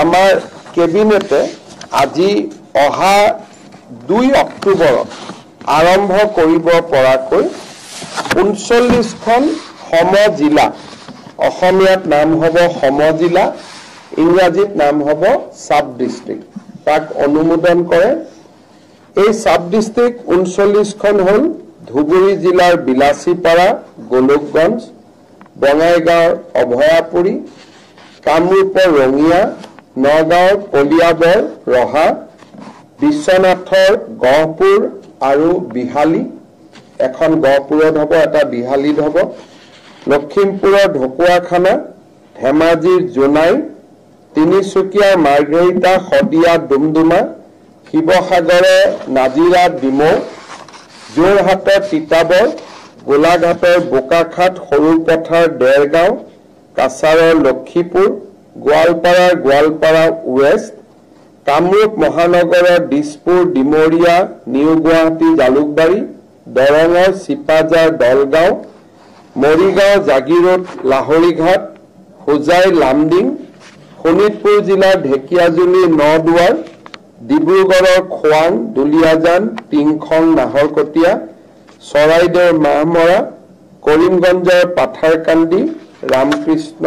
আমাৰ কেবিনেটে আজি অহা 2 অক্টোবৰত আৰম্ভ কৰিব পৰাকৈ 39খন সমজিলা, অসমীয়াত নাম হ'ব সমজিলা, ইংৰাজীত নাম হ'ব সাব ডিস্ট্ৰিক্ট, তাক অনুমোদন কৰে। এই সাব ডিস্ট্ৰিক্ট 39খন হ'ল ধুবুৰী জিলাৰ বিলাসীপাৰা, গোলকগঞ্জ, বঙাইগাঁৱৰ অভয়াপুৰী, কামৰূপৰ ৰঙিয়া, নগাঁৱৰ কলিয়াবৰ, ৰহা, বিশ্বনাথৰ গহপুৰ আৰু বিহালী, এখন গহপুৰত হ'ব, এটা বিহালীত হ'ব, লখিমপুৰৰ ঢকুৱাখানা, ধেমাজিৰ জোনাই, তিনিচুকীয়াৰ মাৰ্ঘেৰিটা, শদিয়া, ডুমডুমা, শিৱসাগৰৰ নাজিৰা, ডিমৌ, যোৰহাটৰ তিতাবৰ, গোলাঘাটৰ বোকাখাট, সৰুপথাৰ, দেৰগাঁও, কাছাৰৰ লক্ষীপুৰ, গোৱালপাৰাৰ গোৱালপাৰা ৱেষ্ট, কামৰূপ মহানগৰৰ দিছপুৰ, ডিমৰীয়া, নিউ গুৱাহাটী, জালুকবাৰী, দৰঙৰ চিপাঝাৰ, দলগাঁও, মৰিগাঁও, জাগিৰোড, লাহৰীঘাট, হোজাই, লামডিং, শোণিতপুৰ জিলাৰ ঢেকিয়াজুলি, নদুৱাৰ, ডিব্ৰুগড়ৰ খোৱাং, দুলিয়াজান, টিংখং, নাহৰকটীয়া, চৰাইদেউৰ মাহমৰা, কৰিমগঞ্জৰ পাথাৰকান্দি, ৰামকৃষ্ণ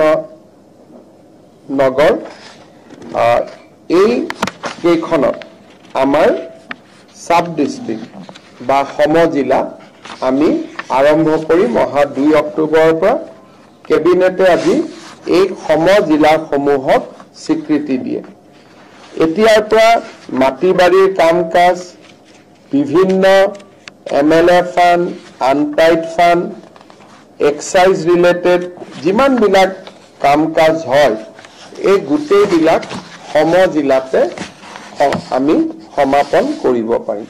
নগৰ, এই কেইখনত আমাৰ সাব ডিস্ট্ৰিক্ট বা সমজিলা আমি আৰম্ভ কৰিম অহা 2 অক্টোবৰৰ পৰা। কেবিনেটে আজি এই সমজিলাসমূহক স্বীকৃতি দিয়ে। এতিয়াৰ পৰা মাটি বাৰীৰ কাম কাজ, বিভিন্ন MLA fund, untied fund, excise related যিমানবিলাক কাম কাজ হয়, এই গোটেইবিলাক সমজিলাতে আমি সমাপন কৰিব পাৰিম।